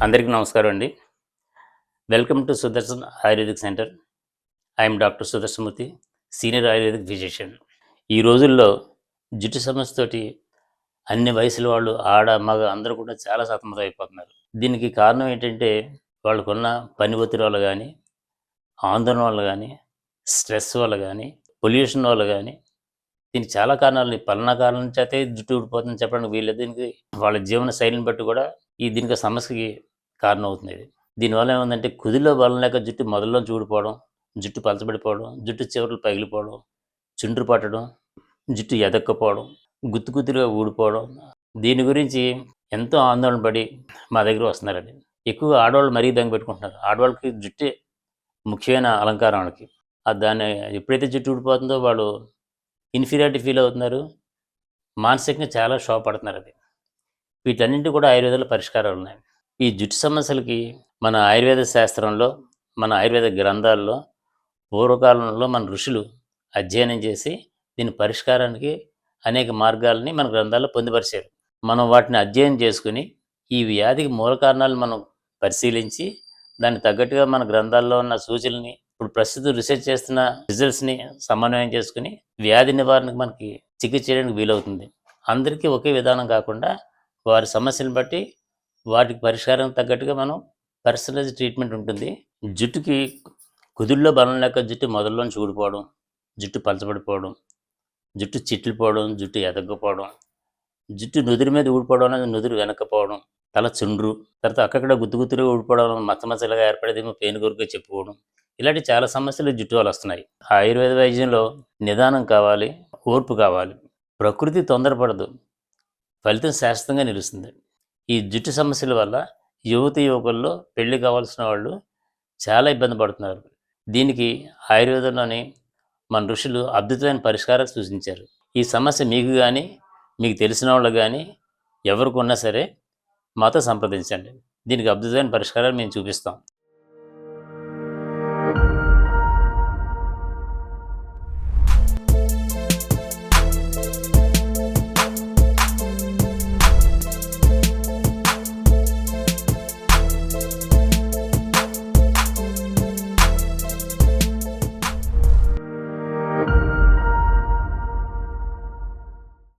అందరికీ నమస్కారం అండి. Welcome to Sudarshan ayurvedic centre. I'm doctor Sudarshanmurthy, senior ayurvedic physician. ఈ రోజుల్లో జుట్టు సమస్యతోటి అన్ని వయసుల వాళ్ళు ఆడ, మగ అందరూ కూడా చాలా సతమతమైపోతున్నారు. దీనికి కారణం ఏంటంటే వాళ్ళకున్న పని ఒత్తిడి వల్ల గానీ, ఆందోళన వల్ల గానీ, స్ట్రెస్ వల్ల గానీ, పొల్యూషన్ వల్ల గానీ, దీనికి చాలా కారణాలు పలానా కారణం చేతే జుట్టు ఊడిపోతుందని చెప్పడానికి వీల్లేదు. దీనికి వాళ్ళ జీవన శైలిని బట్టి కూడా దీనికి సమస్యకి కారణమవుతుంది ఇది. దీనివల్ల ఏముందంటే కుదిలో బలం లేక జుట్టు మొదల్లోంచి ఊడిపోవడం, జుట్టు పలచబడిపోవడం, జుట్టు చివరలు పగిలిపోవడం, చుండ్రు పట్టడం, జుట్టు ఎదక్కపోవడం, గుత్తు గుత్తులుగా ఊడిపోవడం. దీని గురించి ఎంతో ఆందోళన పడి మా దగ్గర వస్తున్నారండి. ఎక్కువగా ఆడవాళ్ళు మరీ దంగ పెట్టుకుంటున్నారు. ఆడవాళ్ళకి జుట్టే ముఖ్యమైన అలంకారం వాళ్ళకి. దాన్ని ఎప్పుడైతే జుట్టు ఊడిపోతుందో వాళ్ళు ఇన్ఫీరియారిటీ ఫీల్ అవుతున్నారు. మానసికంగా చాలా క్షోభ పడుతున్నారండి. వీటన్నింటికి కూడా ఆయుర్వేదంలో పరిష్కారాలు ఉన్నాయి. ఈ జుట్టు సమస్యలకి మన ఆయుర్వేద శాస్త్రంలో, మన ఆయుర్వేద గ్రంథాల్లో పూర్వకాలంలో మన ఋషులు అధ్యయనం చేసి దీని పరిష్కారానికి అనేక మార్గాలని మన గ్రంథాల్లో పొందుపరిచారు. మనం వాటిని అధ్యయనం చేసుకుని ఈ వ్యాధికి మూల కారణాలు మనం పరిశీలించి దానికి తగ్గట్టుగా మన గ్రంథాల్లో ఉన్న సూచనల్ని ఇప్పుడు ప్రస్తుతం రీసెర్చ్ చేస్తున్న రిజల్ట్స్‌ని సమన్వయం చేసుకొని వ్యాధి నివారణకు మనకి చికిత్స చేయడానికి వీలవుతుంది. అందరికీ ఒకే విధానం కాకుండా వారి సమస్యలను బట్టి వాటికి పరిష్కారం తగ్గట్టుగా మనం పర్సనలైజ్డ్ ట్రీట్మెంట్ ఉంటుంది. జుట్టుకి కుదుళ్ళలో బలం లేక జుట్టు మొదల్లోంచి ఊడిపోవడం, జుట్టు పలచబడిపోవడం, జుట్టు చిట్లిపోవడం, జుట్టు ఎదగకపోవడం, జుట్టు నుదురు మీద ఊడిపోవడం అనేది నుదురు వెనక్కపోవడం, తల చుండ్రు, తర్వాత అక్కడక్కడ గుత్తు గుత్తులుగా ఊడిపోవడం, మచ్చ మచ్చలుగా ఏర్పడేదేమో పేనుగొరుగ్గా చెప్పుకోవడం, ఇలాంటి చాలా సమస్యలు జుట్టు వల్ల వస్తున్నాయి. ఆయుర్వేద వైద్యంలో నిదానం కావాలి, ఓర్పు కావాలి. ప్రకృతి తొందరపడదు, ఫలితం శాశ్వతంగా నిలుస్తుంది. ఈ జుట్టు సమస్యల వల్ల యువతీ యువకుల్లో పెళ్లి కావాల్సిన వాళ్ళు చాలా ఇబ్బంది పడుతున్నారు. దీనికి ఆయుర్వేదంలోని మన ఋషులు అద్భుతమైన పరిష్కారం సూచించారు. ఈ సమస్య మీకు కానీ, మీకు తెలిసిన వాళ్ళకి కానీ ఎవరికి ఉన్నా సరే మాతో సంప్రదించండి. దీనికి అద్భుతమైన పరిష్కారాలు మేము చూపిస్తాం.